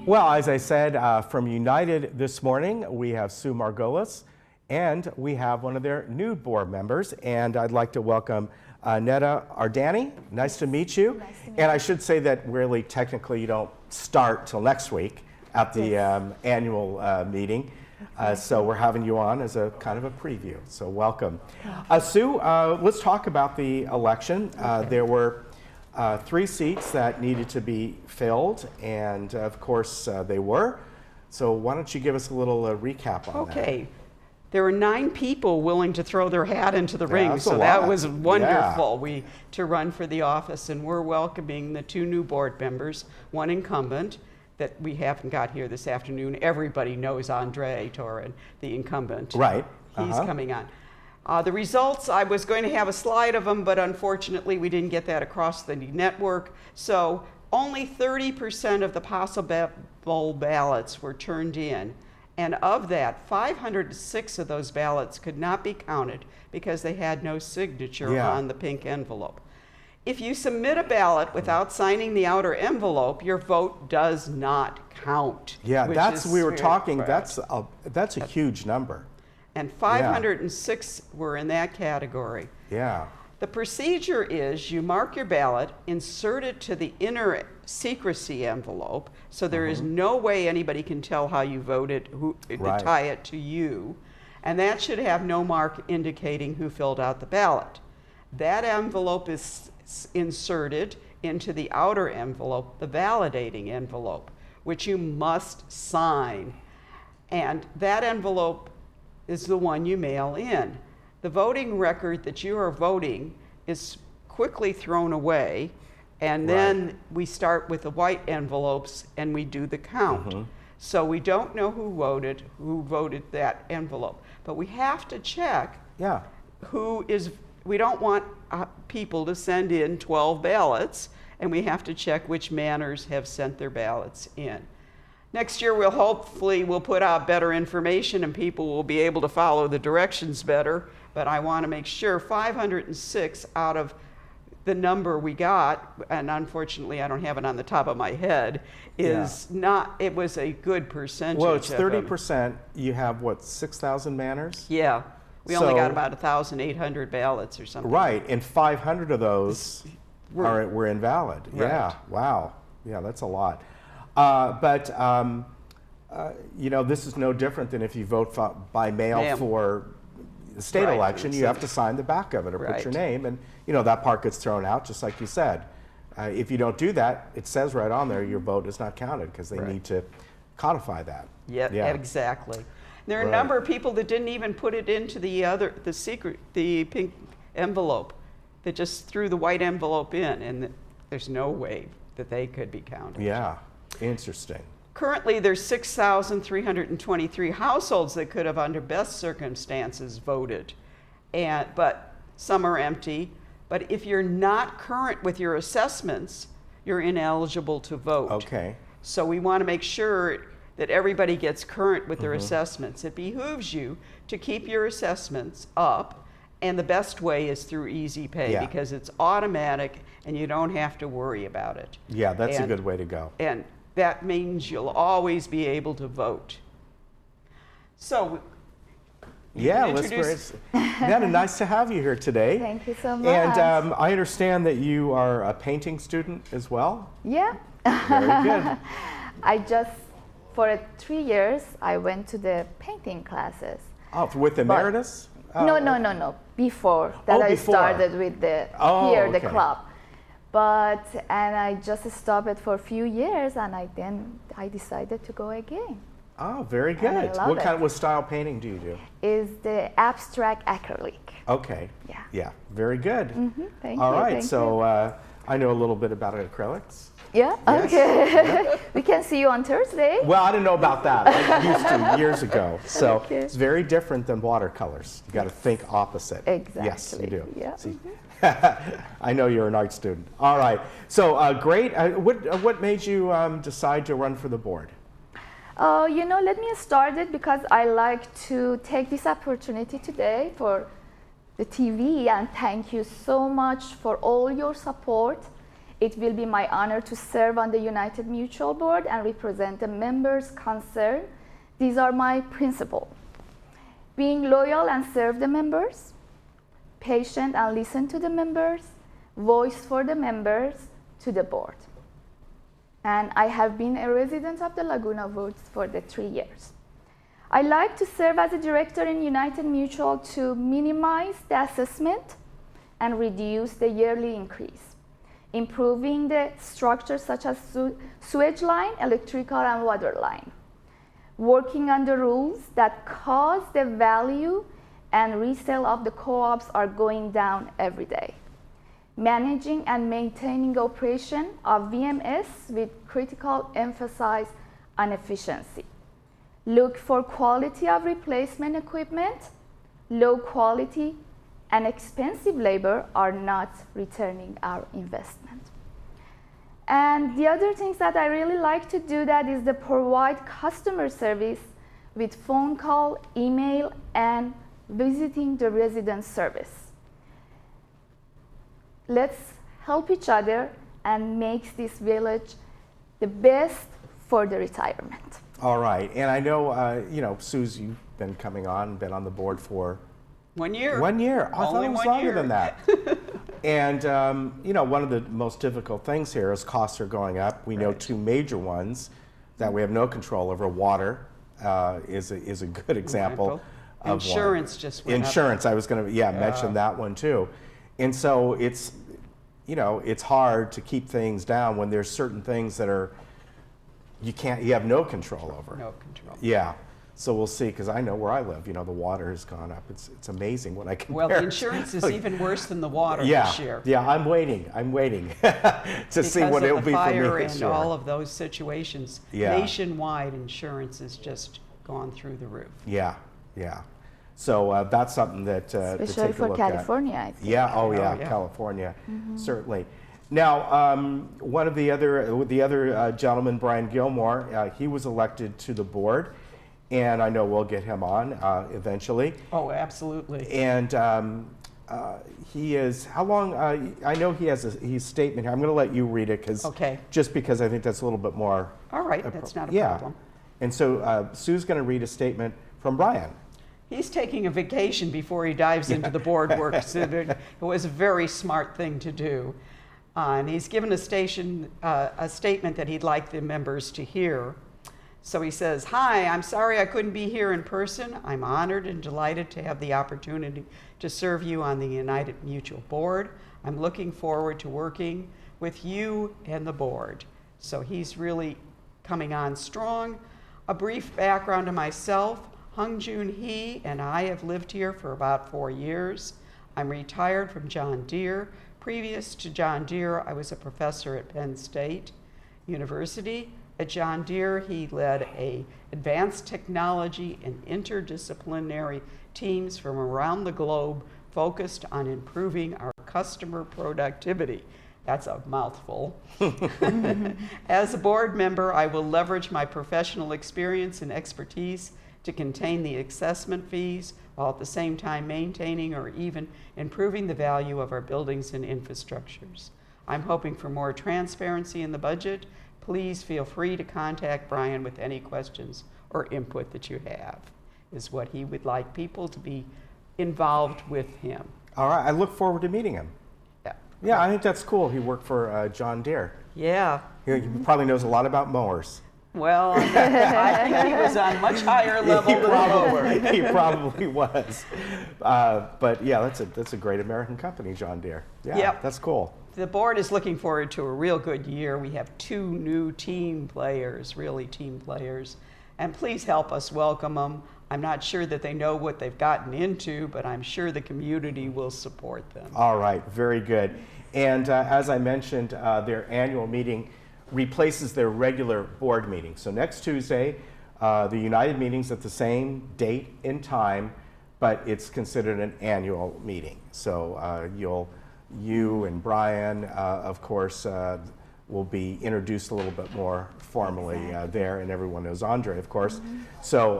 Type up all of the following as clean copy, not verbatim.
Well, as I said, from United this morning, we have Sue Margolis, and we have one of their new board members, and I'd like to welcome Netta Ardani. Nice to meet you. Nice to meet and I should say that really, technically, you don't start till next week at the annual meeting. So we're having you on as a kind of a preview. So welcome. Sue, let's talk about the election. There were 3 seats that needed to be filled, and of course they were. So why don't you give us a little recap on that? Okay. There were 9 people willing to throw their hat into the ring, that's a so that lot. was wonderful to run for the office. And we're welcoming the 2 new board members, one incumbent that we haven't got here this afternoon. Everybody knows Andre Torin, the incumbent. Right. He's coming on. The results, I was going to have a slide of them, but unfortunately we didn't get that across the network. So only 30% of the possible ballots were turned in. And of that, 506 of those ballots could not be counted because they had no signature on the pink envelope. If you submit a ballot without signing the outer envelope, your vote does not count. Yeah, we were talking, correct. that's a huge number. And 506 were in that category. Yeah. The procedure is you mark your ballot, insert it to the inner secrecy envelope, so there is no way anybody can tell how you voted, to tie it to you, and that should have no mark indicating who filled out the ballot. That envelope is inserted into the outer envelope, the validating envelope, which you must sign, and that envelope is the one you mail in. The voting record that you are voting is quickly thrown away, and then we start with the white envelopes and we do the count. So we don't know who voted that envelope, but we have to check we don't want people to send in 12 ballots, and we have to check which manners have sent their ballots in. Next year, we'll put out better information and people will be able to follow the directions better, but I want to make sure 506 out of the number we got, and unfortunately I don't have it on the top of my head, is not, it was a good percentage. Well, it's 30%, you have what, 6,000 manners? Yeah, we only got about 1,800 ballots or something. Right, and 500 of those were invalid. Right. Yeah, wow, yeah, that's a lot. You know, this is no different than if you vote by mail for the state election. You have to sign the back of it or put your name, and you know that part gets thrown out, just like you said. If you don't do that, it says right on there your vote is not counted because they need to codify that. Yeah, exactly. There are a number of people that didn't even put it into the pink envelope. They just threw the white envelope in, and there's no way that they could be counted. Yeah. Interesting. Currently, there's 6,323 households that could have, under best circumstances, voted, but some are empty. But if you're not current with your assessments, you're ineligible to vote. Okay. So we want to make sure that everybody gets current with their assessments. It behooves you to keep your assessments up, and the best way is through Easy Pay because it's automatic and you don't have to worry about it. Yeah, that's a good way to go. And that means you'll always be able to vote. So, Netta, nice to have you here today. Thank you so much. And I understand that you are a painting student as well? Yeah. Very good. For 3 years, I went to the painting classes. Oh, with Emeritus? No. Before that, I started with the club. And I just stopped it for a few years, and I decided to go again. Oh, very good. What style painting do you do? Is the abstract acrylic. Okay. Yeah. Yeah, very good. Thank you. All right, so I know a little bit about acrylics. Yeah? Yes. Okay. Yeah. We can see you on Thursday. Well, I didn't know about that. I used to years ago. So it's very different than watercolors. You got to think opposite. Exactly. Yes, you do. Yeah. See? I know you're an art student. All right. So great. What made you decide to run for the board? Let me start it because I like to take this opportunity today for the TV and thank you so much for all your support It will be my honor to serve on the United Mutual Board and represent the members' concern. These are my principles: being loyal and serve the members, patient and listen to the members, voice for the members to the board. And I have been a resident of the Laguna Woods for the 3 years. I like to serve as a director in United Mutual to minimize the assessment and reduce the yearly increase, improving the structure such as sewage line, electrical and water line, working on the rules that cause the value and resale of the co-ops are going down every day, managing and maintaining operation of VMS with critical emphasis on efficiency. Look for quality of replacement equipment. Low quality and expensive labor are not returning our investment. And the other things that I really like to do that is to provide customer service with phone call, email, and visiting the resident service. Let's help each other and make this village the best for the retirement. All right, and I know, you know, Suze, you've been coming on, been on the board for 1 year. 1 year. I thought it was longer than that. And, you know, one of the most difficult things here is costs are going up. We know two major ones that we have no control over. Water is a good example of insurance one. just went Insurance, up. I was going to, mention that one too. And so it's, you know, it's hard to keep things down when there's certain things that are, you have no control over. No control. Yeah. So we'll see, because I know where I live, you know, the water has gone up. It's amazing what I compare. Well, the insurance is even worse than the water this year. Yeah, I'm waiting to see what it'll be for me this year. Because of the fire and all of those situations, nationwide insurance has just gone through the roof. Yeah. So that's something that to Especially take a for look California, at. I think. Yeah, yeah, California, certainly. Now, one of the other gentleman, Brian Gilmore, he was elected to the board, and I know we'll get him on eventually. Oh, absolutely. And he is, how long, I know he has his statement here. I'm going to let you read it, just because I think that's a little bit more. All right, that's not a problem. And so Sue's going to read a statement from Brian. He's taking a vacation before he dives into the board work. So it was a very smart thing to do. And he's given a statement that he'd like the members to hear. So he says, "Hi, I'm sorry I couldn't be here in person. I'm honored and delighted to have the opportunity to serve you on the United Mutual Board. I'm looking forward to working with you and the board." So he's really coming on strong. A brief background to myself. Hung Joon Hee and I have lived here for about 4 years. I'm retired from John Deere. Previous to John Deere, I was a professor at Penn State University. At John Deere, he led advanced technology and interdisciplinary teams from around the globe focused on improving our customer productivity. That's a mouthful. As a board member, I will leverage my professional experience and expertise to contain the assessment fees while at the same time maintaining or even improving the value of our buildings and infrastructures. I'm hoping for more transparency in the budget. Please feel free to contact Brian with any questions or input that you have, is what he would like people to be involved with him. All right, I look forward to meeting him. Yeah, I think that's cool. He worked for John Deere. Yeah. He probably knows a lot about mowers. Well, I think he was on a much higher level than mower. He probably was. But yeah, that's a great American company, John Deere. Yeah, that's cool. The board is looking forward to a real good year. We have 2 new team players, really team players. And please help us welcome them. I'm not sure that they know what they've gotten into, but I'm sure the community will support them. All right, very good. And as I mentioned, their annual meeting replaces their regular board meeting. So next Tuesday, the United meeting's at the same date and time, but it's considered an annual meeting. So you and Brian, of course, will be introduced a little bit more formally there, and everyone knows Andre, of course. So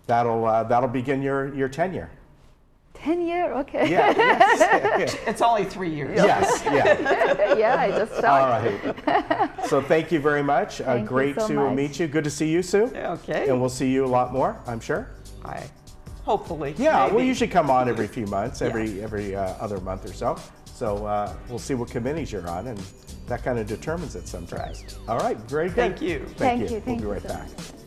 that'll begin your tenure. 10-year, okay. Yeah, yes. It's only 3 years. Yes, yeah. Yeah, I just All started. right. So thank you very much. Thank you Great so to much. meet you. Good to see you, Sue. Okay. And we'll see you a lot more, I'm sure. Hopefully. Yeah, maybe. we usually come on every few months, every other month or so. So we'll see what committees you're on, and that kind of determines it sometimes. All right, very good. Thank you. Thank you. We'll Thank be you right so back. much.